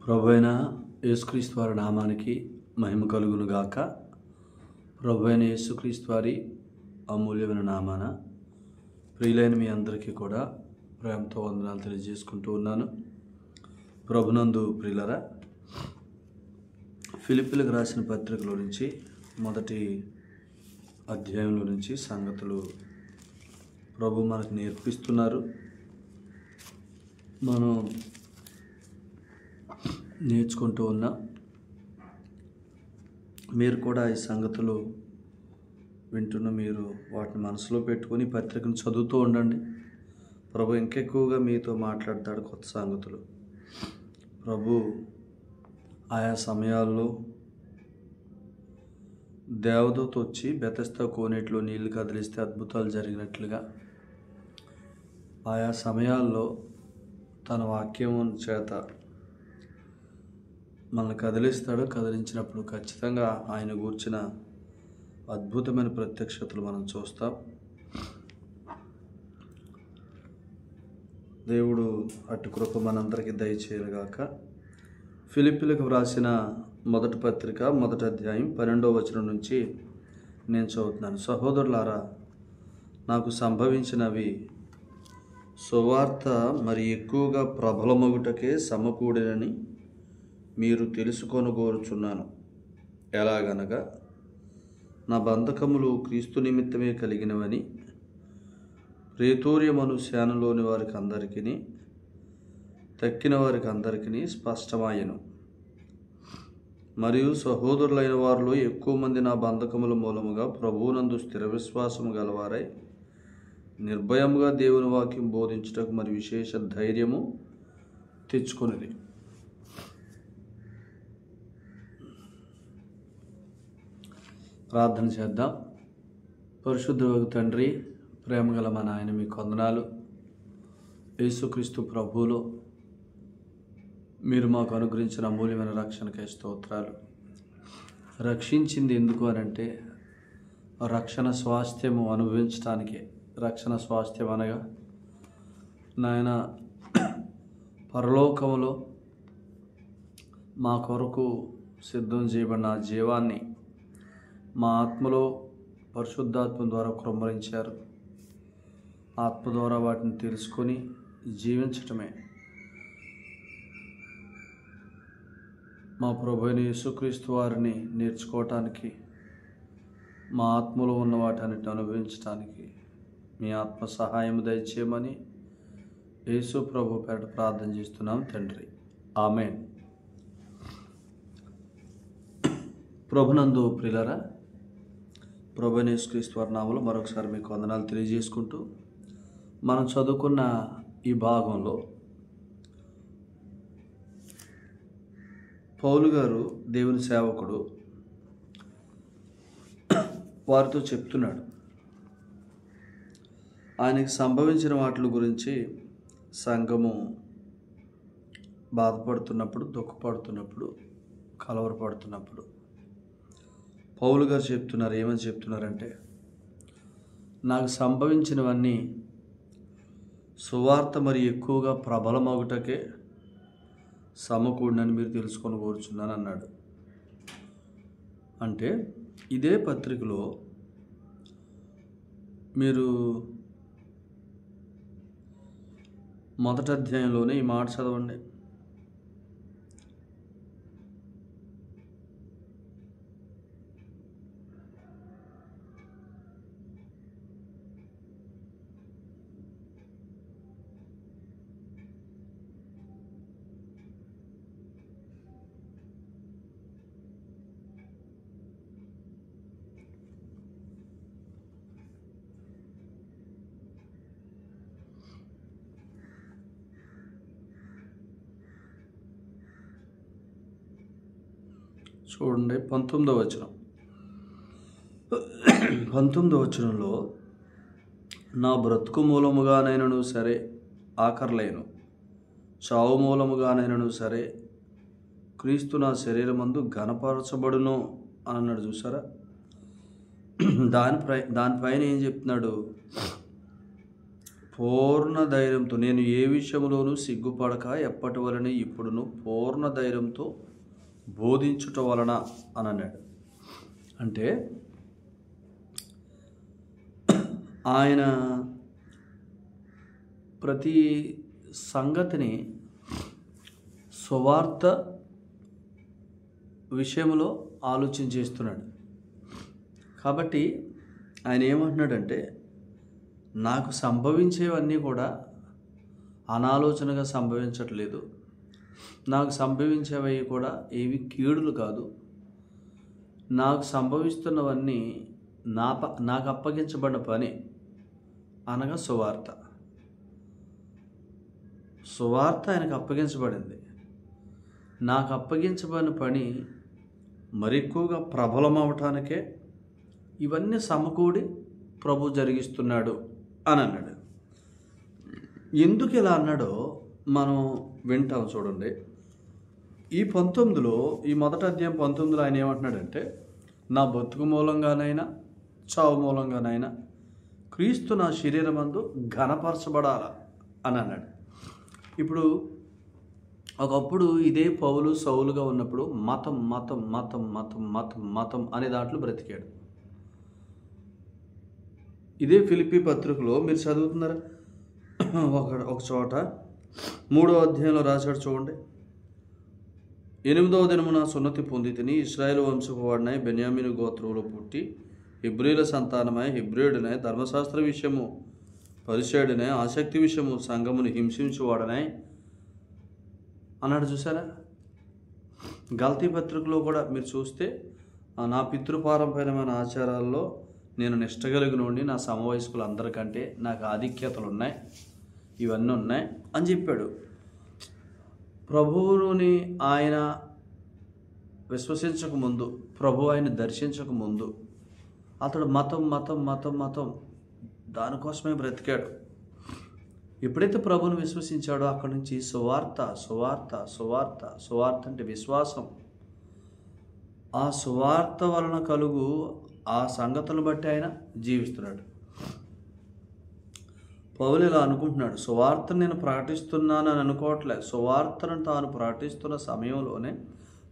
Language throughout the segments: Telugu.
ప్రభువైన యేసుక్రీస్తు వారి నామానికి మహిమ కలుగును గాక. ప్రభువైన యేసుక్రీస్తు వారి అమూల్యమైన నామాన ప్రియులైన మీ అందరికీ కూడా ప్రేమతో వందనాలు తెలియజేసుకుంటూ ఉన్నాను. ప్రభునందు ప్రియులరా, ఫిలిప్పీలకు రాసిన పత్రికలో నుంచి మొదటి అధ్యాయంలో నుంచి సంగతులు ప్రభు మనకు నేర్పిస్తున్నారు. మనం నేర్చుకుంటూ ఉన్నాం. మీరు కూడా ఈ సంగతులు వింటున్న మీరు వాటిని మనసులో పెట్టుకొని పత్రికను చదువుతూ ఉండండి. ప్రభు ఇంకెక్కువగా మీతో మాట్లాడతాడు కొత్త సంగతులు. ప్రభు ఆయా సమయాల్లో దేవదూత వచ్చి బెతెస్దా కోనేటిలో నీళ్లు కదిలిస్తే అద్భుతాలు జరిగినట్లుగా ఆయా సమయాల్లో తన వాక్యం చేత మనల్ని కదిలిస్తాడు. కదిలించినప్పుడు ఖచ్చితంగా ఆయన గూర్చిన అద్భుతమైన ప్రత్యక్షతలు మనం చూస్తాం. దేవుడు అటు కృప మనందరికీ దయచేయగాక. ఫిలిప్పీలకు వ్రాసిన మొదటి పత్రిక మొదటి అధ్యాయం 12వ వచనం నుంచి నేను చదువుతున్నాను. సహోదరులారా, నాకు సంభవించినవి సువార్త మరి ఎక్కువగా ప్రబలమగుటకే సమకూడినని మీరు తెలుసుకొనగోరుచున్నాను. ఎలాగనగా నా బంధకములు క్రీస్తు నిమిత్తమే కలిగినవని ప్రేతోర్యమను శానలోని వారికి అందరికీ తక్కిన వారికి అందరికీ స్పష్టమాయను. మరియు సహోదరులైన వారిలో ఎక్కువ మంది నా బంధకముల మూలముగా ప్రభువునందు స్థిర విశ్వాసము గలవారై నిర్భయముగా దేవుని వాక్యం బోధించుటకు మరి విశేష ధైర్యము తెచ్చుకొనిది. ప్రార్థన చేద్దాం. పరిశుద్ధుడు తండ్రి, ప్రేమగల మా నాయన, మీకు వందనాలు. యేసుక్రీస్తు ప్రభువులో మీరు మాకు అనుగ్రహించిన అమూల్యమైన రక్షణకై స్తోత్రాలు. రక్షించింది ఎందుకు అనంటే రక్షణ స్వాస్థ్యము అనుభవించటానికే. రక్షణ స్వాస్థ్యం అనగా నాయన పరలోకములో మా కొరకు సిద్ధం చేయబడిన జీవాన్ని మా ఆత్మలో పరిశుద్ధాత్మ ద్వారా కుమ్మరించారు. ఆత్మ ద్వారా వాటిని తెలుసుకొని జీవించటమే మా ప్రభువైన యేసుక్రీస్తు వారిని నేర్చుకోవటానికి, మా ఆత్మలో ఉన్న వాటన్నిటిని అనుభవించటానికి మీ ఆత్మ సహాయం దయచేయమని యేసు ప్రభు పేరట ప్రార్థన చేస్తున్నాం తండ్రి. ఆమేన్. ప్రభునందు ప్రియులరా, ప్రభువైన యేసుక్రీస్తు వారి నామములో మరొకసారి మీకు వందనాలు తెలియజేసుకుంటూ మనం చదువుకున్న ఈ భాగంలో పౌలు గారు, దేవుని సేవకుడు, వారితో చెప్తున్నాడు. ఆయనకి సంభవించిన వాటి గురించి సంఘము బాధపడుతున్నప్పుడు, దుఃఖపడుతున్నప్పుడు, కలవరపడుతున్నప్పుడు పౌలు గారు చెప్తున్నారు. ఏమని చెప్తున్నారంటే, నాకు సంభవించినవన్నీ సువార్త మరి ఎక్కువగా ప్రబలమగుటకే సమకూడినని మీరు తెలుసుకొని కోరుచున్నాను అన్నాడు. అంటే ఇదే పత్రికలో మీరు మొదటి అధ్యాయంలోనే ఈ మాట చదవండి. చూడండి, 19వ వచనం. 19వ వచనంలో, నా బ్రతుకు మూలముగానైనను సరే ఆకర్లేను, చావు మూలముగానైనను సరే క్రీస్తు నా శరీరమందు ఘనపరచబడును అని అన్నాడు. చూసారా? దానిపైన ఏం చెప్తున్నాడు? పూర్ణ ధైర్యంతో నేను ఏ విషయంలోనూ సిగ్గుపడక ఎప్పటి వలన ఇప్పుడును పూర్ణ ధైర్యంతో బోధించుట వలన అని అన్నాడు. అంటే ఆయన ప్రతి సంగతిని సువార్త విషయంలో ఆలోచన చేస్తున్నాడు. కాబట్టి ఆయన ఏమంటున్నాడంటే, నాకు సంభవించేవన్నీ కూడా అనాలోచనగా సంభవించట్లేదు, నాకు సంభవించేవి కూడా ఏవి కీడులు కాదు, నాకు సంభవిస్తున్నవన్నీ నాకు అప్పగించబడిన పని, అనగా సువార్త ఆయనకు అప్పగించబడింది. నాకు అప్పగించబడిన పని మరెక్కువగా ప్రబలమవటానికే ఇవన్నీ సమకూడి ప్రభు జరిగిస్తున్నాడు అని అన్నాడు. ఎందుకు ఇలా అన్నాడో మనం వింటాం. చూడండి, ఈ 19లో, ఈ మొదటి అధ్యాయం 19లో ఆయన ఏమంటున్నాడంటే, నా బతుకు మూలంగానైనా చావు మూలంగానైనా క్రీస్తు నా శరీరమందు ఘనపరచబడాల అని అన్నాడు. ఇప్పుడు ఒకప్పుడు ఇదే పౌలు సౌలుగా ఉన్నప్పుడు మతం మతం మతం మతం మతం మతం అనే దాంట్లో బ్రతికాడు. ఇదే ఫిలిప్పీ పత్రికలో మీరు చదువుతున్నారా, ఒక చోట 3వ అధ్యాయంలో రాశాడు. చూడండి, 8వ దినమున సున్నతి పొంది తిని ఇశ్రాయేలు వంశపు వాడినై బెన్యామీను గోత్రంలో పుట్టి హెబ్రీల సంతానమై హెబ్రీయుడినై ధర్మశాస్త్ర విషయము పరిచయుడినై ఆసక్తి విషయము సంఘమును హింసించువాడనై అన్నాడు. చూసారా, గల్తీ పత్రికలో కూడా మీరు చూస్తే, నా పితృపారంపర్యమైన ఆచారాల్లో నేను నిష్ట కలిగినోడిని, నా సమవయస్కులు అందరికంటే నాకు ఆధిక్యతలు ఉన్నాయి, ఇవన్నీ ఉన్నాయి అని చెప్పాడు. ప్రభువుని ఆయన విశ్వసించకముందు, ప్రభు ఆయన దర్శించకముందు అతడు మతం మతం మతం మతం దానికోసమే బ్రతికాడు. ఎప్పుడైతే ప్రభువుని విశ్వసించాడో అక్కడి నుంచి సువార్త సువార్త సువార్త సువార్త అంటే విశ్వాసం, ఆ సువార్త వలన కలుగు ఆ సంగతులను బట్టి ఆయన జీవిస్తున్నాడు. పౌలు ఇలా అనుకుంటున్నాడు, సువార్తను నేను ప్రకటిస్తున్నానని అనుకోవట్లేదు. సువార్తను తాను ప్రకటిస్తున్న సమయంలోనే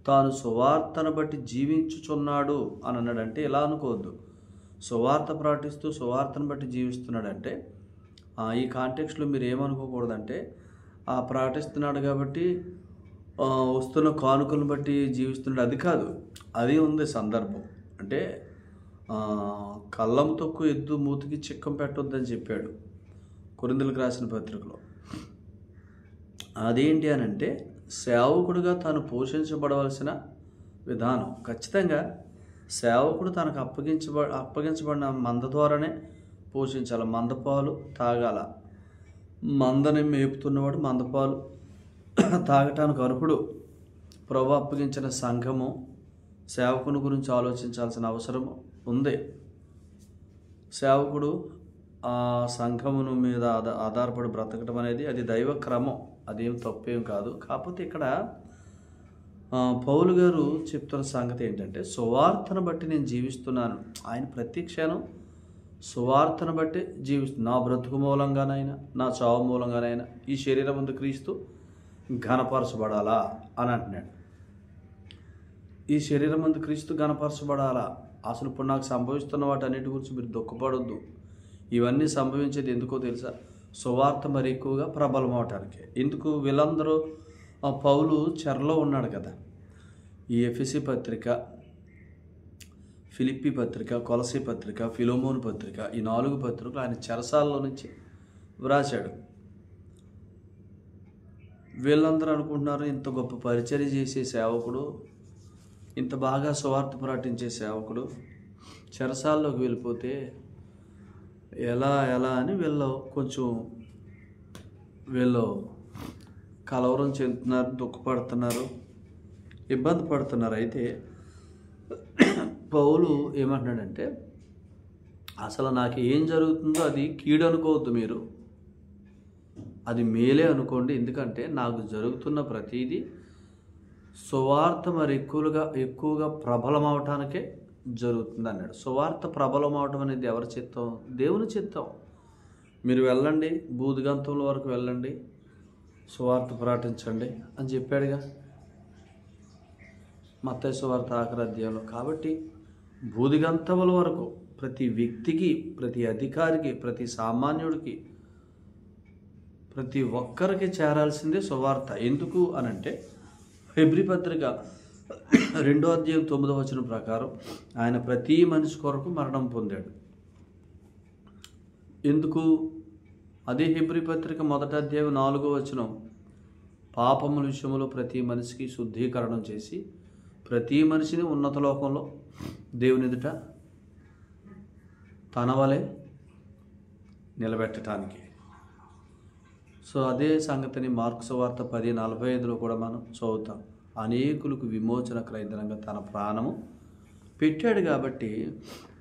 తాను సువార్తను బట్టి జీవించుచున్నాడు అని అన్నాడు. అంటే ఇలా అనుకోవద్దు, సువార్త ప్రకటిస్తూ సువార్తను బట్టి జీవిస్తున్నాడంటే ఈ కాంటెక్స్ట్లో మీరు ఏమనుకోకూడదంటే, ప్రకటిస్తున్నాడు కాబట్టి వస్తున్న కానుకలను బట్టి జీవిస్తున్నాడు, అది కాదు. అది ఉంది సందర్భం. అంటే కళ్ళం తొక్కు ఎద్దు మూతికి చిక్కం పెట్టొద్దని చెప్పాడు కొరింథీయులకు రాసిన పత్రికలో. అదేంటి అని అంటే, సేవకుడిగా తాను పోషించబడవలసిన విధానం. ఖచ్చితంగా సేవకుడు తనకు అప్పగించబడిన మంద ద్వారానే పోషించాలి. మందపాలు తాగాల. మందని మేపుతున్నవాడు మందపాలు తాగటానికి అర్హుడు. ప్రభు అప్పగించిన సంఘము సేవకుని గురించి ఆలోచించాల్సిన అవసరం ఉంది. సేవకుడు ఆ సంఘమును మీద ఆధారపడి బ్రతకడం అనేది అది దైవ క్రమం, అదేం తప్పేం కాదు. కాకపోతే ఇక్కడ పౌలు గారు చెప్తున్న సంగతి ఏంటంటే, సువార్తను బట్టి నేను జీవిస్తున్నాను. ఆయన ప్రతి క్షణం సువార్తను బట్టి జీవిస్తున్నాను. నా బ్రతుకు మూలంగానైనా నా చావు మూలంగానైనా ఈ శరీరం ముందు క్రీస్తు ఘనపరచబడాలా అని అంటున్నాడు. ఈ శరీరం ముందు క్రీస్తు ఘనపరచబడాలా. అసలు ఇప్పుడు నాకు సంభవిస్తున్న వాటన్నిటి గురించి మీరు దుఃఖపడొద్దు. ఇవన్నీ సంభవించేది ఎందుకో తెలుసా? సువార్త మరి ఎక్కువగా ప్రబలం అవటానికి. ఎందుకు? వీళ్ళందరూ పౌలు చెరలో ఉన్నాడు కదా. ఈ ఎఫెసీ పత్రిక, ఫిలిప్పీ పత్రిక, కొలసీ పత్రిక, ఫిలోమోను పత్రిక, ఈ 4 పత్రికలు ఆయన చెరసాలలో నుంచి వ్రాశాడు. వీళ్ళందరూ అనుకుంటున్నారు, ఇంత గొప్ప పరిచర్య చేసే సేవకుడు, ఇంత బాగా సువార్త ప్రకటించే సేవకుడు చెరసాల్లోకి వెళ్ళిపోతే ఎలా అని వీళ్ళు కలవరం చెందుతున్నారు, దుఃఖపడుతున్నారు, ఇబ్బంది పడుతున్నారు. అయితే పౌలు ఏమంటున్నాడంటే, అసలు నాకు ఏం జరుగుతుందో అది కీడు అనుకోవద్దు, మీరు అది మేలే అనుకోండి. ఎందుకంటే నాకు జరుగుతున్న ప్రతిదీ సువార్త మరి ఎక్కువగా ప్రబలం అవటానికే జరుగుతుంది అన్నాడు. సువార్త ప్రబలం అవటం అనేది ఎవరి చిత్తం? దేవుని చిత్తం. మీరు వెళ్ళండి, బూదిగంతముల వరకు వెళ్ళండి, సువార్త ప్రకటించండి అని చెప్పాడుగా మత్తయి సువార్త ఆఖరి అధ్యాయంలో. కాబట్టి బూదిగంతముల వరకు ప్రతి వ్యక్తికి, ప్రతి అధికారికి, ప్రతి సామాన్యుడికి, ప్రతి ఒక్కరికి చేరాల్సిందే సువార్త. ఎందుకు అనంటే హెబ్రీ పత్రిక 2వ అధ్యాయం 9వ వచనం ప్రకారం ఆయన ప్రతి మనిషి కొరకు మరణం పొందాడు. ఎందుకు? అదే హెబ్రీ పత్రిక 1వ అధ్యాయం 4వ వచనం పాపముల విషయంలో ప్రతి మనిషికి శుద్ధీకరణం చేసి ప్రతి మనిషిని ఉన్నత లోకంలో దేవుని ఎదుట తన వలె నిలబెట్టడానికి. సో అదే సంగతిని మార్కు సువార్త 10:45లో కూడా మనం చదువుతాం. అనేకులకు విమోచన క్రయధనంగా తన ప్రాణము పెట్టాడు. కాబట్టి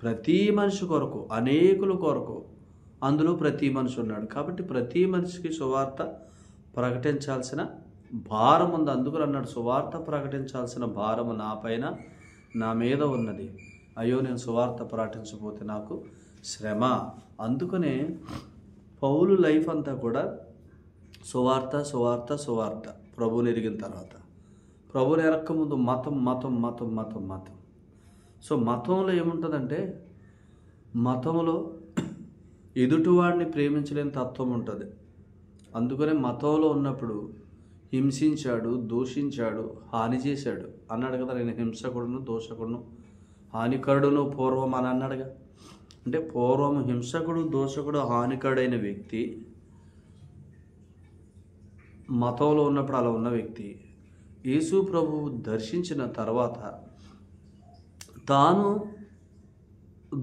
ప్రతి మనిషి కొరకు, అనేకుల కొరకు, అందులో ప్రతి మనిషి ఉన్నాడు. కాబట్టి ప్రతి మనిషికి సువార్త ప్రకటించాల్సిన భారం ఉంది. అందుకు అన్నాడు, సువార్త ప్రకటించాల్సిన భారము నా పైన, నా మీద ఉన్నది. అయ్యో నేను సువార్త ప్రకటించకపోతే నాకు శ్రమ. అందుకనే పౌలు లైఫ్ అంతా కూడా సువార్త సువార్త సువార్త. ప్రభువుని ఎరిగిన తర్వాత, ప్రభువుని ఎరక్క ముందు మతం మతం మతం మతం మతం. సో మతంలో ఏముంటుందంటే, మతంలో ఎదుటివాడిని ప్రేమించలేని తత్వం ఉంటుంది. అందుకనే మతంలో ఉన్నప్పుడు హింసించాడు, దూషించాడు, హాని చేశాడు అన్నాడు కదా. నేను హింసకుడును, దోషకుడును, హానికరుడును పూర్వం అని అన్నాడుగా. అంటే పూర్వం హింసకుడు, దోషకుడు, హానికరుడైన వ్యక్తి మతంలో ఉన్నప్పుడు అలా ఉన్న వ్యక్తి యేసు ప్రభువు దర్శించిన తర్వాత తాను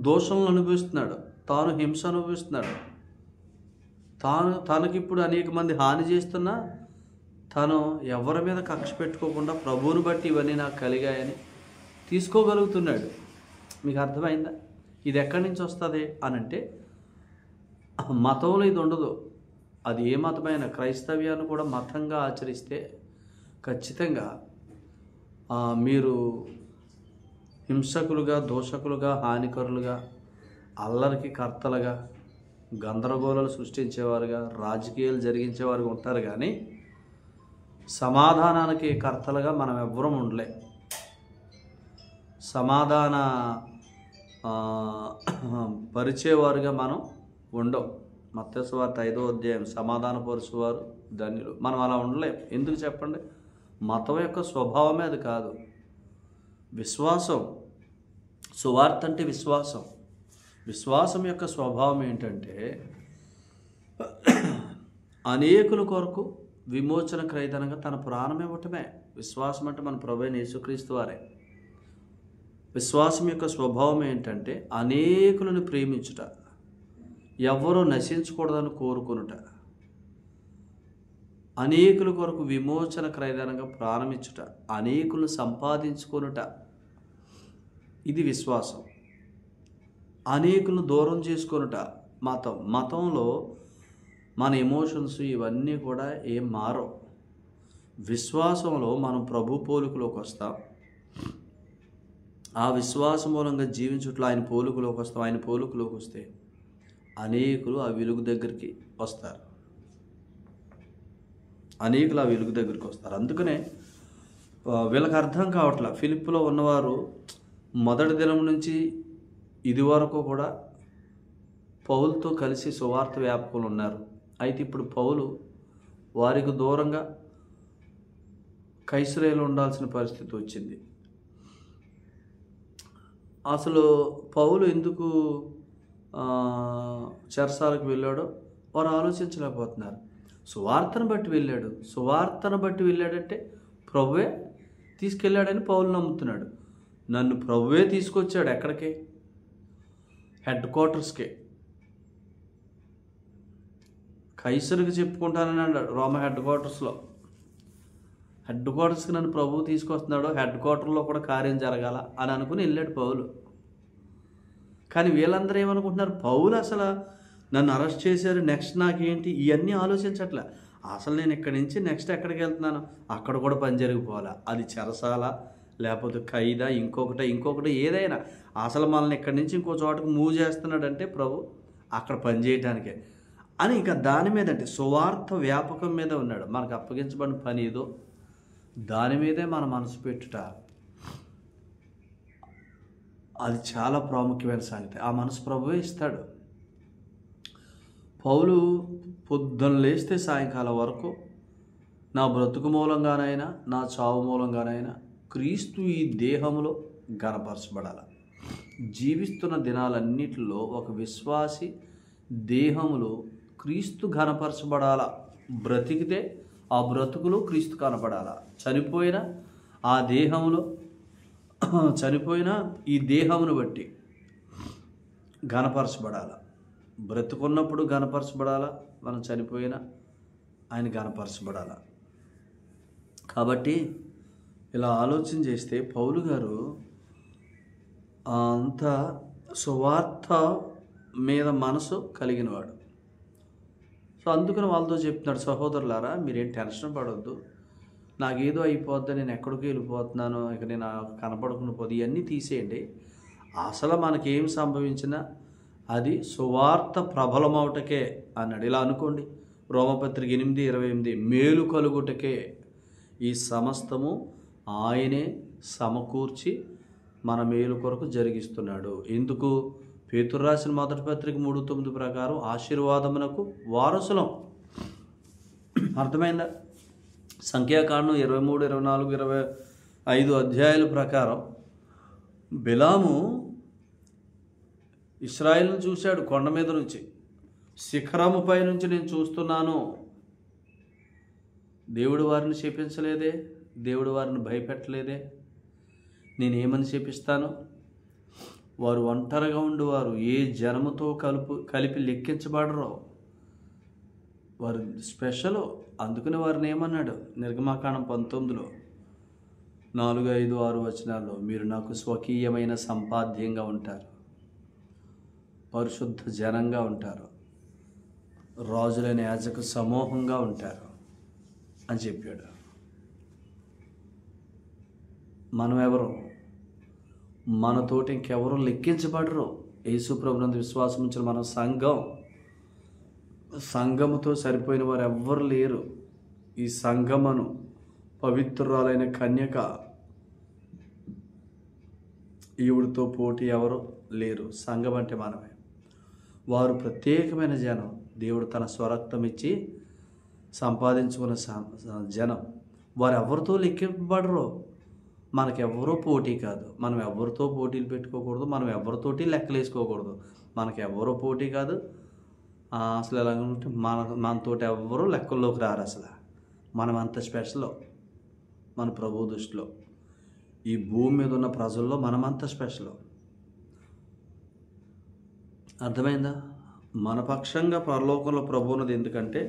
దోషంలో అనుభవిస్తున్నాడు, తాను హింస అనుభవిస్తున్నాడు, తనకిప్పుడు అనేక మంది హాని చేస్తున్నా తను ఎవరి మీద కక్ష పెట్టుకోకుండా ప్రభువుని బట్టి ఇవన్నీ నాకు కలిగాయని తీసుకోగలుగుతున్నాడు. మీకు అర్థమైందా? ఇది ఎక్కడి నుంచి వస్తుంది అనంటే, మతంలో ఇది ఉండదు. అది ఏ మతమైనా, క్రైస్తవ్యాన్ని కూడా మతంగా ఆచరిస్తే ఖచ్చితంగా మీరు హింసకులుగా, దోషకులుగా, హానికరులుగా, అల్లరికి కర్తలుగా, గందరగోళాలు సృష్టించేవారుగా, రాజకీయాలు జరిగించేవారుగా ఉంటారు. కానీ సమాధానానికి కర్తలుగా మనం ఎవ్వరం ఉండలే. సమాధాన పరిచేవారుగా మనం ఉండవు. మత్తయి సువార్త 5వ అధ్యాయం సమాధాన పరుచువారు ధన్యులు. మనం అలా ఉండలేం. ఎందుకు చెప్పండి? మతం యొక్క స్వభావమే అది కాదు. విశ్వాసం, సువార్త అంటే విశ్వాసం. విశ్వాసం యొక్క స్వభావం ఏంటంటే అనేకుల కొరకు విమోచన క్రయధనంగా తన ప్రాణం ఇవ్వటమే. విశ్వాసం అంటే మన ప్రభువైన యేసుక్రీస్తు వారే. విశ్వాసం యొక్క స్వభావం ఏంటంటే అనేకులను ప్రేమించుట, ఎవరూ నశించకూడదని కోరుకొనుట, అనేకుల కొరకు విమోచన క్రయధనంగా ప్రాణమిచ్చుట, అనేకులను సంపాదించుకొనుట. ఇది విశ్వాసం. అనేకులను దూరం చేసుకొనుట మతం. మతంలో మన ఎమోషన్స్ ఇవన్నీ కూడా ఏం మారవు. విశ్వాసంలో మనం ప్రభు పోలికలోకి వస్తాం. ఆ విశ్వాసం మూలంగా జీవించుట్లో ఆయన పోలికలోకి వస్తాం. ఆయన పోలికలోకి వస్తే అనేకులు ఆ వెలుగు దగ్గరికి వస్తారు. అనేకులు ఆ వెలుగు దగ్గరికి వస్తారు. అందుకనే వీళ్ళకి అర్థం కావట్లే. ఫిలిప్పులో ఉన్నవారు మొదటి దినం నుంచి ఇది వరకు కూడా పౌలుతో కలిసి సువార్త వ్యాపకులు ఉన్నారు. అయితే ఇప్పుడు పౌలు వారికి దూరంగా కైసరేలో ఉండాల్సిన పరిస్థితి వచ్చింది. అసలు పౌలు ఎందుకు చెరసాలకు వెళ్ళాడో వారు ఆలోచించలేకపోతున్నారు. సువార్తను బట్టి వెళ్ళాడు. సువార్తను బట్టి వెళ్ళాడంటే ప్రభువే తీసుకెళ్ళాడని పౌలు నమ్ముతున్నాడు. నన్ను ప్రభువే తీసుకొచ్చాడు. ఎక్కడికి? హెడ్ క్వార్టర్స్కే. కైసరుకి చెప్పుకుంటానని అన్నాడు రోమ హెడ్ క్వార్టర్స్లో. హెడ్ క్వార్టర్స్కి నన్ను ప్రభువు తీసుకొస్తున్నాడు, హెడ్ క్వార్టర్లో కూడా కార్యం జరగాల అని అనుకుని వెళ్ళాడు పౌలు. కానీ వీళ్ళందరూ ఏమనుకుంటున్నారు? పౌలు అసలు నన్ను అరెస్ట్ చేశారు, నెక్స్ట్ నాకేంటి, ఇవన్నీ ఆలోచించట్లే. అసలు నేను ఇక్కడి నుంచి నెక్స్ట్ ఎక్కడికి వెళ్తున్నాను, అక్కడ కూడా పని జరిగిపోవాలా. అది చెరసాల, లేకపోతే ఖైదా, ఇంకొకటి ఏదైనా. అసలు మనల్ని ఇక్కడి నుంచి ఇంకో చోటకు మూవ్ చేస్తున్నాడంటే ప్రభు అక్కడ పని చేయడానికే. అని ఇంకా దాని మీద అంటే సువార్త వ్యాపకం మీద ఉన్నాడు. మనకు అప్పగించబడిన పని ఏదో దాని మీదే మన మనసు పెట్టుట, అది చాలా ప్రాముఖ్యమైన సంగతి. ఆ మనసు ప్రభువే ఇస్తాడు. పౌలు పొద్దున్న లేస్తే సాయంకాలం వరకు నా బ్రతుకు మూలంగానైనా నా చావు మూలంగానైనా క్రీస్తు ఈ దేహంలో ఘనపరచబడాల. జీవిస్తున్న దినాలన్నిటిలో ఒక విశ్వాసి దేహములో క్రీస్తు ఘనపరచబడాల. బ్రతికితే ఆ బ్రతుకులో క్రీస్తు కనపడాల. చనిపోయిన ఆ దేహంలో చనిపోయిన ఈ దేహమును బట్టి ఘనపరచబడాల. బ్రతుకున్నప్పుడు ఘనపరచబడాల, మనం చనిపోయిన ఆయన ఘనపరచబడాల. కాబట్టి ఇలా ఆలోచన చేస్తే పౌలు గారు అంత సువార్త మీద మనసు కలిగినవాడు. సో అందుకని వాళ్ళతో చెప్తున్నాడు, సహోదరులారా మీరేం టెన్షన్ పడవద్దు, నాకేదో అయిపోద్ది, నేను ఎక్కడికి వెళ్ళిపోతున్నాను, ఇక నేను కనపడకుండా పోదు, ఇవన్నీ తీసేయండి. అసలు మనకేం సంభవించినా అది సువార్త ప్రబలమవుటకే అన్నాడు. ఇలా అనుకోండి, రోమపత్రిక 8:28 మేలు కలుగుటకే ఈ సమస్తము ఆయనే సమకూర్చి మన మేలు కొరకు జరిగిస్తున్నాడు. ఎందుకు? పేతురు రాసిన మొదటి పత్రిక 3:9 ప్రకారం ఆశీర్వాదమునకు వారసులం. అర్థమైందా? సంఖ్యాకాండం 23, 24, 25 అధ్యాయాల ప్రకారం బిలాము ఇశ్రాయేలును చూశాడు కొండ మీద నుంచి. శిఖరముపై నుంచి నేను చూస్తున్నాను. దేవుడు వారిని శపించలేదే, దేవుడు వారిని భయపెట్టలేదే. నేనేమని శపిస్తాను? వారు ఒంటరిగా ఉండేవారు, ఏ జనముతో కలిపి లెక్కించబడరు, వారు స్పెషల్. అందుకని వారిని ఏమన్నాడు? నిర్గమాకాండం 19 4, 5, 6 వచనాల్లో మీరు నాకు స్వకీయమైన సంపాద్యంగా ఉంటారు, పరిశుద్ధ జనంగా ఉంటారు, రాజులైన యాజక సమూహంగా ఉంటారు అని చెప్పాడు. మనం ఎవరు? మనతోటి ఇంకెవరు లెక్కించబడరు. యేసు ప్రభునందు విశ్వాసం ఉంచిన మన సంఘముతో సరిపోయిన వారు ఎవ్వరు లేరు. ఈ సంఘమును పవిత్రురాలైన కన్యక ఈవిడితో పోటీ ఎవరు లేరు. సంఘం అంటే మనమే. వారు ప్రత్యేకమైన జనం, దేవుడు తన స్వరక్తం ఇచ్చి సంపాదించుకున్న జనం. వారు ఎవరితో లెక్కింపబడరు. మనకెవ్వరూ పోటీ కాదు. మనం ఎవరితో పోటీలు పెట్టుకోకూడదు, మనం ఎవరితోటి లెక్కలు వేసుకోకూడదు. మనకెవ్వరూ పోటీ కాదు. అసలు ఎలాగంటే మనతోటి ఎవ్వరూ లెక్కల్లోకి రారు. అసలు మనం అంత స్పెషల్ మన ప్రభు దృష్టిలో. ఈ భూమి మీద ఉన్న ప్రజల్లో మనమంత స్పెషల్. అర్థమైందా? మన పక్షంగా పరలోకంలో ప్రభు ఉన్నది. ఎందుకంటే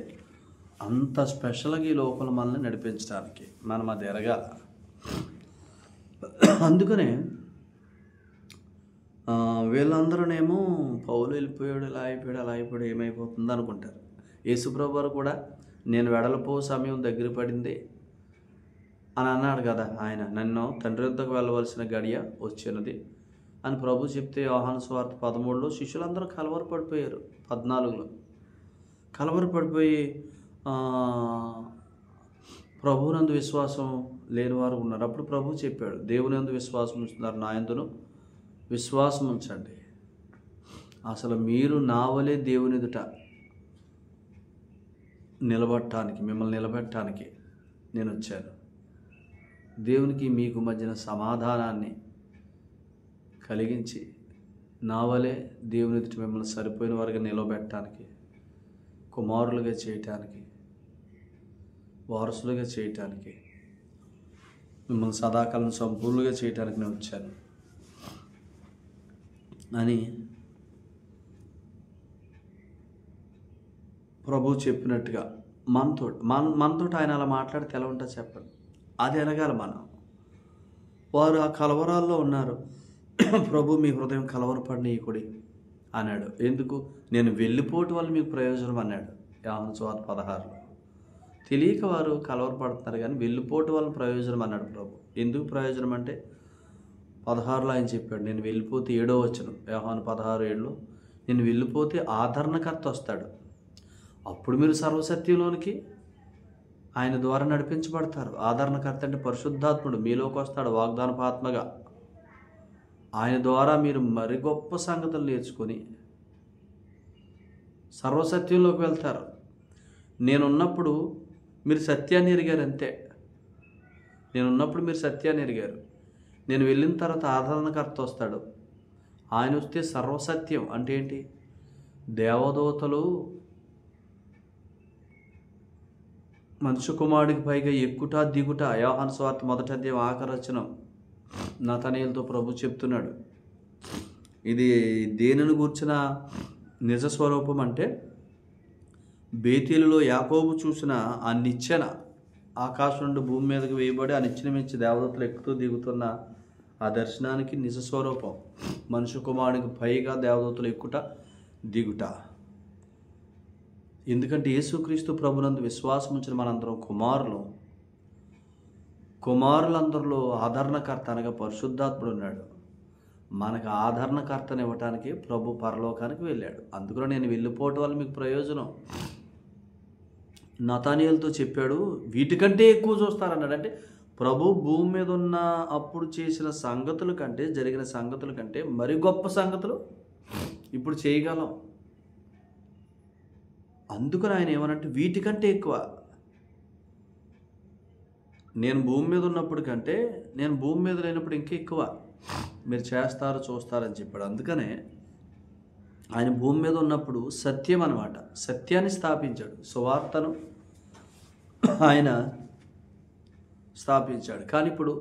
అంత స్పెషల్గా ఈ లోకంలో మనల్ని నడిపించడానికి మనం అది ఎరగాల. అందుకనే వీళ్ళందరూనేమో పౌలు వెళ్ళిపోయాడు, ఇలా అయిపోయాడు, అలా అయిపోయాడు, ఏమైపోతుంది అనుకుంటారు. యేసుప్రభు వారు కూడా నేను వెడలిపో సమయం దగ్గర పడింది అని అన్నాడు కదా. ఆయన నన్ను తండ్రి వద్దకు వెళ్ళవలసిన గడియ వచ్చినది అని ప్రభు చెప్తే యోహాను సువార్త 13లో శిష్యులందరూ కలవరపడిపోయారు. 14లో కలవరపడిపోయి ప్రభువునందు విశ్వాసం లేని వారు ఉన్నారు. అప్పుడు ప్రభు చెప్పాడు, దేవుని యందు విశ్వాసం ఉంచుతున్నారు, నా యందును విశ్వాసం ఉంచండి. అసలు మీరు నా వలే దేవుని ఎదుట నిలబడటానికి, మిమ్మల్ని నిలబెట్టడానికి నేను వచ్చాను. దేవునికి మీకు మధ్యన సమాధానాన్ని కలిగించి నా వలే దేవుని ఎదుట మిమ్మల్ని సరిపోయిన వారిగా నిలబెట్టడానికి, కుమారులుగా చేయటానికి, వారసులుగా చేయటానికి, మిమ్మల్ని సదాకాలం సంపూర్ణంగా చేయటానికి నేను వచ్చాను అని ప్రభు చెప్పినట్టుగా మనతో ఆయన అలా మాట్లాడితే ఎలా ఉంటుందో చెప్పండి. అది ఎరగాలి మనం. వారు ఆ కలవరాల్లో ఉన్నారు. ప్రభు మీ హృదయం కలవరపడనీయకుడి అన్నాడు. ఎందుకు? నేను వెళ్ళిపోవటం వల్ల మీకు ప్రయోజనం అన్నాడు యోహాను సువార్త 16లో. తెలియక వారు కలవరపడుతున్నారు, కానీ వెళ్ళిపోవటం వల్ల ప్రయోజనం అన్నాడు ప్రభు. ఎందుకు ప్రయోజనం అంటే 16లో ఆయన చెప్పాడు, నేను వెళ్ళిపోతే 7వ వచనం యోహాను 16:7లో నేను వెళ్ళిపోతే ఆదరణకర్త వస్తాడు, అప్పుడు మీరు సర్వసత్యంలోనికి ఆయన ద్వారా నడిపించబడతారు. ఆదరణకర్త అంటే పరిశుద్ధాత్ముడు మీలోకి వస్తాడు వాగ్దానపు ఆత్మగా. ఆయన ద్వారా మీరు మరి గొప్ప సంగతులు నేర్చుకొని సర్వసత్యంలోకి వెళ్తారు. నేనున్నప్పుడు మీరు సత్యాన్ని ఎరిగారు, అంతే. నేనున్నప్పుడు మీరు సత్యాన్ని ఎరిగారు. నేను వెళ్ళిన తర్వాత ఆదరణకర్త వస్తాడు. ఆయన వస్తే సర్వసత్యం అంటే ఏంటి? దేవదూతలు మనుష్య కుమారుడికి పైగా ఎక్కుట దిగుట, యోహాను సువార్త 1వ అధ్యాయం ఆఖరి వచనం నతనయేలుతో ప్రభు చెప్తున్నాడు. ఇది దేనిని గూర్చిన నిజ స్వరూపం అంటే, బేతేలులో యాకోబు చూసిన ఆ నిచ్చెన ఆకాశం నుండి భూమి మీదకి వేయబడి ఆ నిచ్చెన మించి దేవదూతలు ఎక్కుతూ దిగుతున్న ఆ దర్శనానికి నిజ స్వరూపం మనుష్య కుమారుడికి పైగా దేవదూతలు ఎక్కుట దిగుట. ఎందుకంటే యేసుక్రీస్తు ప్రభునందు విశ్వాసం ఉంచిన మనందరం కుమారులందరిలో ఆదరణకర్త అనగా పరిశుద్ధాత్ముడు ఉన్నాడు. మనకు ఆదరణకర్తను ఇవ్వటానికి ప్రభు పరలోకానికి వెళ్ళాడు. అందుకని నేను వెళ్ళిపోవటం వల్ల మీకు ప్రయోజనం. నతనయేలుతో చెప్పాడు, వీటికంటే ఎక్కువ చూస్తారన్నాడు. అంటే ప్రభు భూమి మీద ఉన్న అప్పుడు చేసిన సంగతుల కంటే, జరిగిన సంగతుల కంటే మరి గొప్ప సంగతులు ఇప్పుడు చేయగలం. అందుకని ఆయన ఏమనంటే వీటికంటే ఎక్కువ నేను భూమి మీద ఉన్నప్పుడు కంటే నేను భూమి మీద లేనప్పుడు ఇంకా ఎక్కువ మీరు చేస్తారు చూస్తారని చెప్పాడు. అందుకనే ఆయన భూమి మీద ఉన్నప్పుడు సత్యం అన్నమాట, సత్యాన్ని స్థాపించాడు. సువార్తను ఆయన స్థాపించాడు. కానీ ఇప్పుడు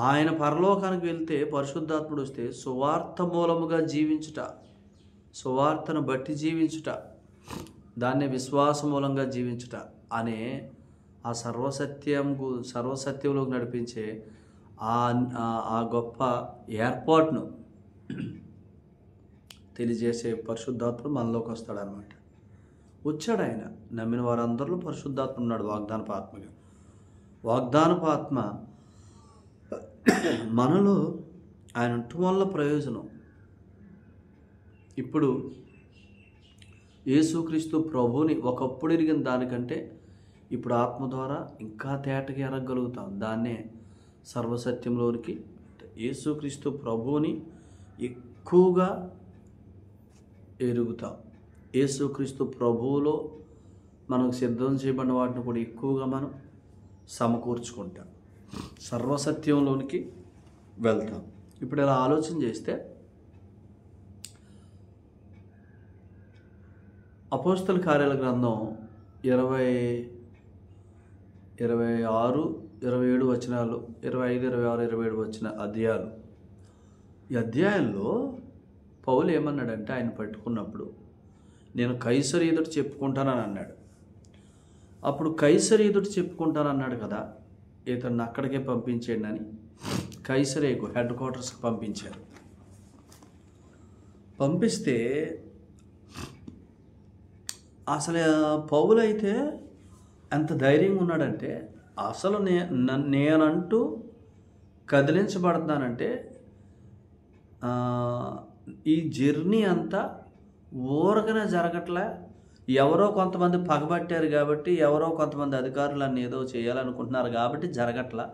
ఆయన పరలోకానికి వెళ్తే పరిశుద్ధాత్ముడు వస్తే సువార్త మూలముగా జీవించుట, సువార్తను బట్టి జీవించుట, దాన్ని విశ్వాస మూలంగా జీవించుట అనే ఆ సర్వసత్యంలోకి నడిపించే ఆ గొప్ప ఏర్పాటును తెలియజేసే పరిశుద్ధాత్ముడు మనలోకి వస్తాడనమాట. వచ్చాడు ఆయన. నమ్మిన వారందరిలో పరిశుద్ధాత్మ ఉన్నాడు వాగ్దానపు ఆత్మగా. వాగ్దానపు ఆత్మ మనలో ఆయన ఉండటం వల్ల ప్రయోజనం. ఇప్పుడు యేసుక్రీస్తు ప్రభువుని ఒకప్పుడు ఎరిగిన దానికంటే ఇప్పుడు ఆత్మ ద్వారా ఇంకా తేటగా ఎరగగలుగుతాం. దాన్నే సర్వసత్యంలోనికి యేసుక్రీస్తు ప్రభువుని ఎక్కువగా ఎరుగుతాం. యేసుక్రీస్తు ప్రభువులో మనకు సిద్ధం చేయబడిన వాటిని కూడా ఎక్కువగా మనం సమకూర్చుకుంటాం, సర్వసత్యంలోనికి వెళ్తాం. ఇప్పుడు ఇలా ఆలోచన చేస్తే అపోస్తల కార్యాల గ్రంథం 26, 27 వచనాలు, 25, 26, 27 వచ్చిన అధ్యాయాలు. ఈ అధ్యాయంలో పౌలు ఏమన్నాడంటే ఆయన పట్టుకున్నప్పుడు నేను కైసరు ఎదుట చెప్పుకుంటానని అన్నాడు. అప్పుడు కైసరు ఎదుట చెప్పుకుంటానన్నాడు కదా, ఇతన్ని అక్కడికే పంపించేయండి అని కైసరేకు హెడ్ క్వార్టర్స్కి పంపించారు. పంపిస్తే అసలు పౌలు అయితే ఎంత ధైర్యంగా ఉన్నాడంటే, అసలు నేనంటూ కదిలించబడుతున్నానంటే ఈ జర్నీ అంతా ఊరకనే జరగట్లే. ఎవరో కొంతమంది పగబట్టారు కాబట్టి, ఎవరో కొంతమంది అధికారులు అన్ని ఏదో చేయాలనుకుంటున్నారు కాబట్టి జరగట్లా.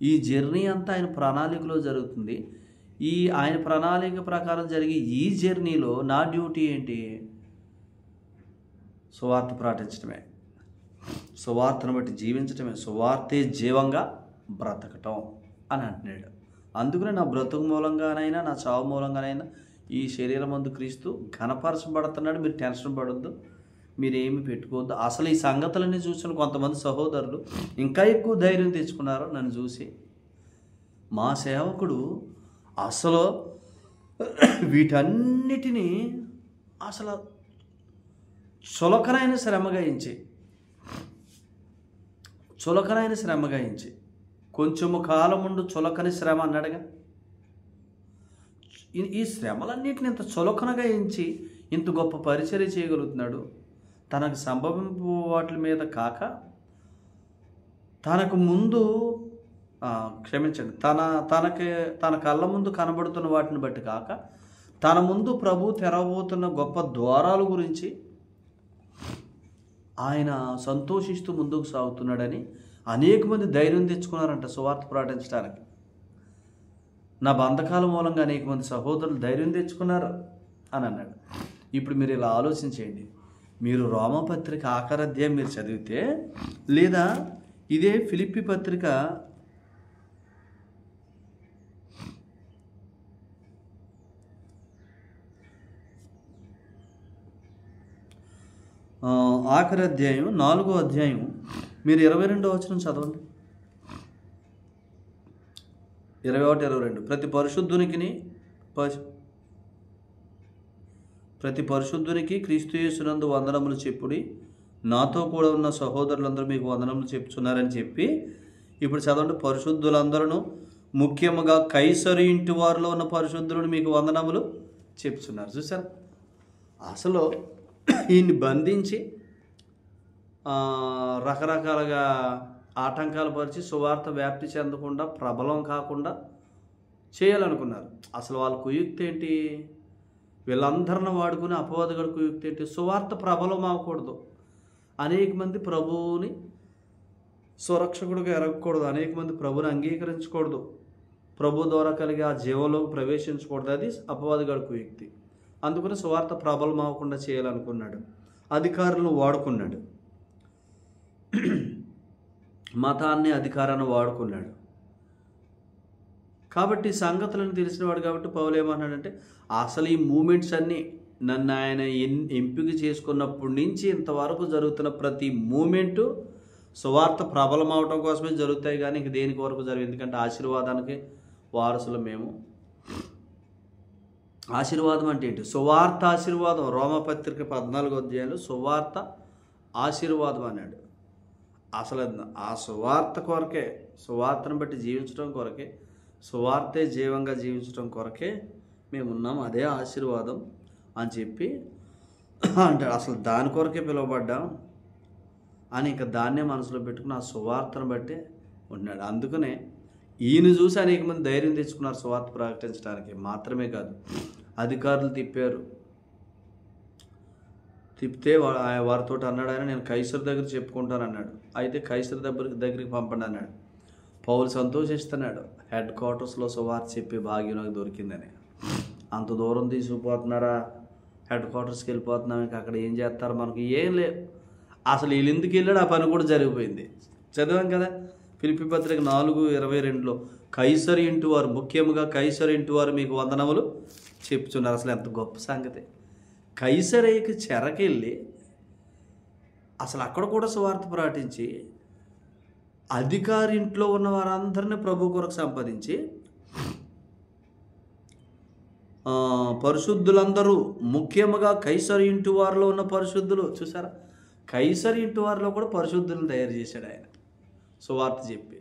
ఈ జర్నీ అంతా ఆయన ప్రణాళికలో జరుగుతుంది. ఆయన ప్రణాళిక ప్రకారం జరిగే ఈ జర్నీలో నా డ్యూటీ ఏంటి? సువార్త ప్రకటించడమే, సువార్తను బట్టి జీవించటమే, సువార్తే జీవంగా బ్రతకటం అని అంటున్నాడు. అందుకనే నా బ్రతుకు మూలంగానైనా నా చావు మూలంగానైనా ఈ శరీరం ముందు క్రీస్తు ఘనపరచబడుతున్నాడు. మీరు టెన్షన్ పడొద్దు, మీరేమి పెట్టుకోవద్దు. అసలు ఈ సంగతులన్నీ చూసిన కొంతమంది సహోదరులు ఇంకా ఎక్కువ ధైర్యం తెచ్చుకున్నారు నన్ను చూసి. మా సేవకుడు అసలు వీటన్నిటినీ అసలు చులకనైన శ్రమగా ఎంచి కొంచెము కాలం ముందు చులకని శ్రమ అన్నాడుగా. ఈ శ్రమలన్నిటిని ఇంత చులకనగా ఎంచి ఇంత గొప్ప పరిచర్య చేయగలుగుతున్నాడు. తనకు సంభవింపు వాటి మీద కాక, తనకు ముందు తన కళ్ళ ముందు కనబడుతున్న వాటిని బట్టి కాక, తన ముందు ప్రభు తెరవబోతున్న గొప్ప ద్వారాల గురించి ఆయన సంతోషిస్తూ ముందుకు సాగుతున్నాడని అనేక మంది ధైర్యం తెచ్చుకున్నారంట సువార్త ప్రకటించడానికి. నా బంధకాల మూలంగా అనేక మంది సహోదరులు ధైర్యం తెచ్చుకున్నారు అని అన్నాడు. ఇప్పుడు మీరు ఇలా ఆలోచించేయండి, మీరు రోమపత్రిక ఆఖరి అధ్యాయం మీరు చదివితే, లేదా ఇదే ఫిలిప్పీ పత్రిక ఆఖరి అధ్యాయం 4వ అధ్యాయం మీరు 22వ వచనం చదవండి. 21, 22 ప్రతి పరిశుద్ధునికి క్రీస్తు యేసునందు వందనములు చెప్పుడి, నాతో కూడా ఉన్న సహోదరులందరూ మీకు వందనములు చెప్తున్నారని చెప్పి, ఇప్పుడు చదవండి, పరిశుద్ధులందరూ ముఖ్యముగా కైసరు ఇంటి వారిలో ఉన్న పరిశుద్ధులను మీకు వందనములు చెప్తున్నారు. చూసారు, అసలు ఈయన్ని బంధించి రకరకాలుగా ఆటంకాలు పరిచి సువార్త వ్యాప్తి చెందకుండా ప్రబలం కాకుండా చేయాలనుకున్నారు. అసలు వాళ్ళ కుయుక్తి ఏంటి? వీళ్ళందరిని వాడుకుని అపవాదగడు కుయుక్తి ఏంటి? సువార్త ప్రబలం అవ్వకూడదు, అనేక మంది ప్రభువుని సురక్షకుడిగా ఎరగకూడదు, అనేక మంది ప్రభుని అంగీకరించకూడదు, ప్రభు ద్వారా కలిగి ఆ జీవంలోకి ప్రవేశించకూడదు. అది అపవాదగడు కుయుక్తి. అందుకని సువార్త ప్రబలం అవ్వకుండా చేయాలనుకున్నాడు. అధికారులను వాడుకున్నాడు, మతాన్ని అధికారాన్ని వాడుకున్నాడు. కాబట్టి సంగతులను తెలిసినవాడు కాబట్టి పౌలు ఏమన్నాడంటే, అసలు ఈ మూమెంట్స్ అన్నీ నన్ను ఆయన ఎంపిక చేసుకున్నప్పటి నుంచి ఇంతవరకు జరుగుతున్న ప్రతి మూమెంటు సువార్త ప్రబలం అవడం కోసమే జరుగుతాయి, కానీ ఇంక దేనికి వరకు జరుగు. ఎందుకంటే ఆశీర్వాదానికి వారసులు మేము. ఆశీర్వాదం అంటే ఏంటి? సువార్త ఆశీర్వాదం. రోమపత్రిక 14వ అధ్యాయంలో సువార్త ఆశీర్వాదం అన్నాడు. అసలు ఆ సువార్త కొరకే, సువార్తను బట్టి జీవించడం కొరకే, సువార్తే జీవంగా జీవించడం కొరకే మేము ఉన్నాం, అదే ఆశీర్వాదం అని చెప్పి అంటాడు. అసలు దాని కొరకే పిలువబడ్డాం అని ఇంకా దాన్నే మనసులో పెట్టుకుని ఆ సువార్తను బట్టే ఉన్నాడు. అందుకనే ఈయన చూసి అనేక మంది ధైర్యం తెచ్చుకున్నారు సువార్త ప్రకటించడానికి. మాత్రమే కాదు, అధికారులు తిప్పితే వారితో అన్నాడు ఆయన, నేను కైసరు దగ్గర చెప్పుకుంటాను అన్నాడు. అయితే కైసరు దగ్గరికి పంపండి అన్నాడు. పౌలు సంతోషిస్తున్నాడు, హెడ్ క్వార్టర్స్లో సువార్త చెప్పే భాగ్యం నాకు దొరికిందని. అంత దూరం తీసుకుపోతున్నారా, హెడ్ క్వార్టర్స్కి వెళ్ళిపోతున్నాం, ఇంకా అక్కడ ఏం చేస్తారు మనకు ఏం లేదు. అసలు వీళ్ళు ఎందుకు వెళ్ళాడు ఆ పని కూడా జరిగిపోయింది. చదివాం కదా ఫిలిప్పీ పత్రిక 4:22లో, కైసరు ఇంటి వారు, ముఖ్యంగా కైసరు ఇంటి వారు మీకు వందనములు చెప్తున్నారు. అసలు ఎంత గొప్ప సంగతి. కైసరేకి చెరకెళ్ళి అసలు అక్కడ కూడా సువార్త ప్రకటించి అధికారింట్లో ఉన్న వారందరినీ ప్రభు కొరకు సంపాదించి, పరిశుద్ధులందరూ ముఖ్యముగా కైసరు ఇంటి వారిలో ఉన్న పరిశుద్ధులు. చూసారా, కైసరు ఇంటి వారిలో కూడా పరిశుద్ధులను తయారు చేశాడు ఆయన సువార్త చెప్పి.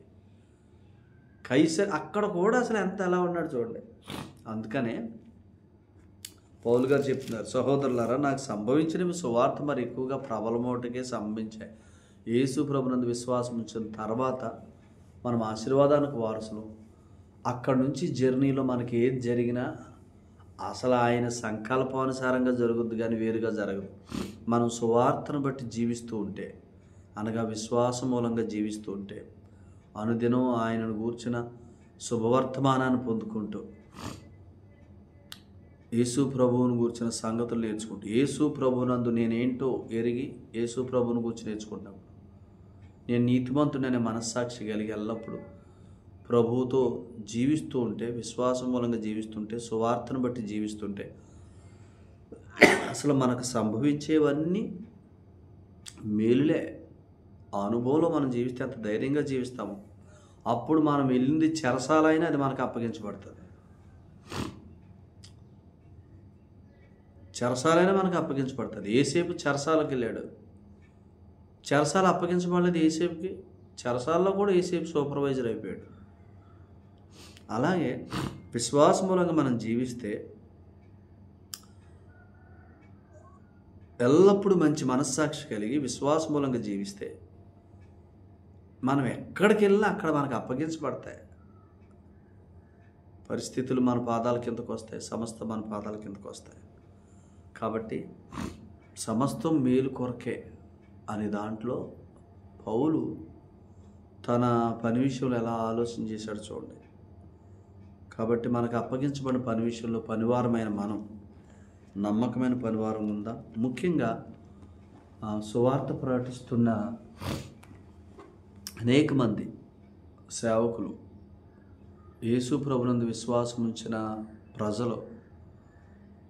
కైసర్ అక్కడ కూడా అసలు ఎంత ఎలా ఉన్నాడు చూడండి. అందుకనే పౌలు గారు చెప్తున్నారు, సహోదరులారా, నాకు సంభవించినవి సువార్త మరి ఎక్కువగా ప్రబలమోటకే సంభవించాయి. యేసు ప్రభునందు విశ్వాసం ఉంచిన తర్వాత మనం ఆశీర్వాదానికి వారసులు. అక్కడి నుంచి జర్నీలో మనకి ఏది జరిగినా అసలు ఆయన సంకల్పానుసారంగా జరుగుద్ది, కానీ వేరుగా జరగదు. మనం సువార్తను బట్టి జీవిస్తూ ఉంటే, అనగా విశ్వాసం మూలంగా జీవిస్తూ ఉంటే, అనుదినం ఆయనను గూర్చిన శుభవర్తమానాన్ని పొందుకుంటూ, యేసు ప్రభువును గూర్చిన సంగతులు నేర్చుకుంటూ, యేసు ప్రభువునందు నేనేంటో ఎరిగి యేసు ప్రభువును గూర్చి నేర్చుకుంటాం. నేను నీతిమంతుడనే మనస్సాక్షి కలిగి ఎల్లప్పుడూ ప్రభువుతో జీవిస్తూ ఉంటే, విశ్వాసం మూలంగా జీవిస్తుంటే, సువార్తను బట్టి జీవిస్తుంటే, అసలు మనకు సంభవించేవన్నీ మేలులే. ఆ అనుభవంలో మనం జీవిస్తే అంత ధైర్యంగా జీవిస్తాము. అప్పుడు మనం వెళ్ళింది చెరసాలైనా అది మనకు అప్పగించబడుతుంది. చెరసాలైనా మనకు అప్పగించబడుతుంది. ఏసేపు చెరసాలకు వెళ్ళాడు, చెరసాల అప్పగించబడలేదు ఏసేపుకి. చెరసాలలో కూడా ఏసేపు సూపర్వైజర్ అయిపోయాడు. అలాగే విశ్వాస మూలంగా మనం జీవిస్తే, ఎల్లప్పుడూ మంచి మనస్సాక్షి కలిగి విశ్వాస మూలంగా జీవిస్తే, మనం ఎక్కడికి వెళ్ళినా అక్కడ మనకు అప్పగించబడతాయి. పరిస్థితులు మన పాదాల కిందకు వస్తాయి, సమస్త మన పాదాల కిందకు వస్తాయి. కాబట్టి సమస్తం మేలు కొరకే అనే దాంట్లో పౌలు తన పని విషయంలో ఎలా ఆలోచన చేశాడు చూడండి. కాబట్టి మనకు అప్పగించబడిన పని విషయంలో పనివారమైన మనం నమ్మకమైన పనివారం ఉందా? ముఖ్యంగా సువార్త ప్రకటిస్తున్న అనేక మంది సేవకులు, యేసు ప్రభునందు విశ్వాసం ఉంచిన ప్రజలు,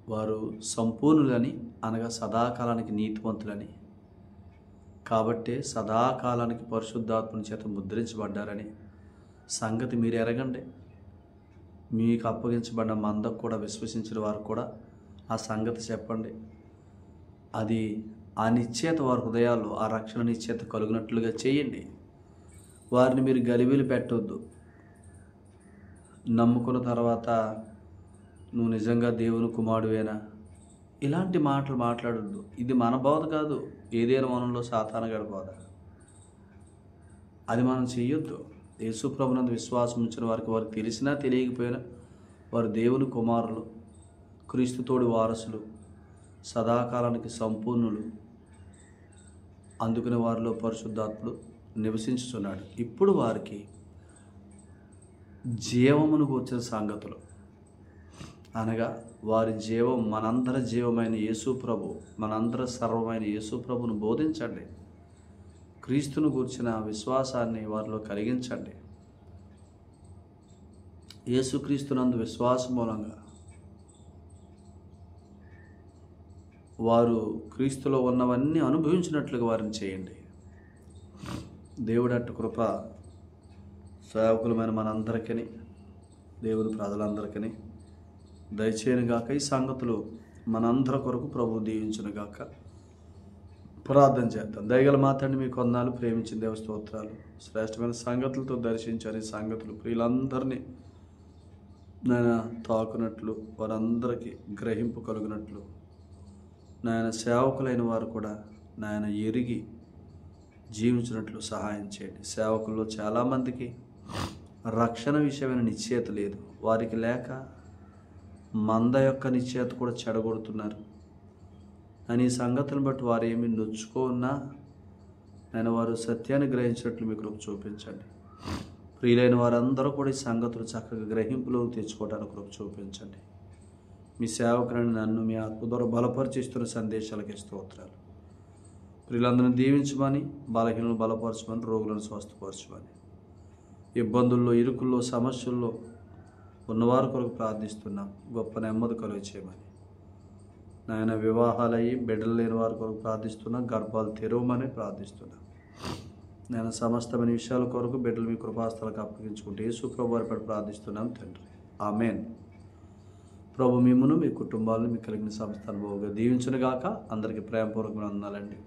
వారు సంపూర్ణులని, అనగా సదాకాలానికి నీతివంతులని, కాబట్టే సదాకాలానికి పరిశుద్ధాత్మని చేత ముద్రించబడ్డారని సంగతి మీరు ఎరగండి. మీకు అప్పగించబడిన మందకు కూడా, విశ్వసించిన వారు కూడా ఆ సంగతి చెప్పండి. అది ఆ నిశ్చేత వారి హృదయాల్లో ఆ రక్షణ నిశ్చేత కలుగునట్లుగా చేయండి. వారిని మీరు గలిబిలి పెట్టవద్దు. నమ్ముకున్న తర్వాత నువ్వు నిజంగా దేవుని కుమారుడువేనా, ఇలాంటి మాటలు మాట్లాడొద్దు. ఇది మన బోధ కాదు, ఏదైనా మనంలో సాతానుగాడి బోధ. అది మనం చెయ్యొద్దు. యేసు ప్రభునందు విశ్వాసం ఉంచిన వారికి తెలిసినా తెలియకపోయినా వారు దేవుని కుమారులు, క్రీస్తు తోడి వారసులు, సదాకాలానికి సంపూర్ణులు. అందుకని వారిలో పరిశుద్ధాత్ముడు నివసించుచున్నాడు. ఇప్పుడు వారికి జీవమును కూర్చిన సంగతులు, అనగా వారి జీవం మనందరి జీవమైన యేసు ప్రభు, మనందరి సర్వమైన యేసు ప్రభును బోధించండి. క్రీస్తును గూర్చిన విశ్వాసాన్ని వారిలో కలిగించండి. యేసుక్రీస్తునందు విశ్వాసం మూలంగా వారు క్రీస్తులో ఉన్నవన్నీ అనుభవించినట్లుగా వారిని చేయండి. దేవుడు అటు కృప సేవకులమైన మనందరికీ, దేవుని ప్రజలందరికీ దయచేయనుగాక. ఈ సంగతులు మనందరి కొరకు ప్రభు దీవించునుగాక. ప్రార్థన చేద్దాం. దయగల మాతండి, మీ కొందాలు ప్రేమించిన దేవ స్తోత్రాలు. శ్రేష్టమైన సంగతులతో దర్శించారు. ఈ సంగతులు ప్రియులందరినీ నాయన తాకునట్లు, వారందరికీ గ్రహింపు కలుగునట్లు, నాయన సేవకులైన వారు కూడా నాయన ఎరిగి జీవించినట్లు సహాయం చేయండి. సేవకుల్లో చాలామందికి రక్షణ విషయమైన నిశ్చయత లేదు. వారికి లేక మంద యొక్క నిశ్చయత కూడా చెడగొడుతున్నారు అని ఈ సంగతులను బట్టి వారు ఏమి నొచ్చుకున్నా నేను వారు సత్యాన్ని గ్రహించినట్లు మీ కృప చూపించండి. ప్రియులైన వారందరూ కూడా ఈ సంగతులు చక్కగా గ్రహింపులోకి తెచ్చుకోవడానికి కృప చూపించండి. మీ సేవకులను నన్ను మీ ఆత్మ ద్వారా బలపరిచిస్తున్న సందేశాలకి స్తోత్రాలు. ప్రియులందరినీ దీవించమని, బలహీనలను బలపరచమని, రోగులను స్వస్థపరచమని, ఇబ్బందుల్లో, ఇరుకుల్లో, సమస్యల్లో ఉన్నవారి కొరకు ప్రార్థిస్తున్నాం. గొప్ప నెమ్మది కలుగ చేయమని, నాయన వివాహాలయ్యి బిడ్డలు లేని వారి కొరకు ప్రార్థిస్తున్నాం. గర్భాలు తెరవమని ప్రార్థిస్తున్నాం. నేను సమస్తమైన విషయాల కొరకు బిడ్డలు మీ కృపాస్థలకు అప్పగించుకుంటే యేసు ప్రభు వారి పడి ప్రార్థిస్తున్నాం తండ్రి. ఆమెన్. ప్రభు మిమ్మును, మీ కుటుంబాలను, మీ కలిగిన సంస్థను బాగుగా దీవించునుగాక. అందరికీ ప్రేమపూర్వకమైన వందనాలండి.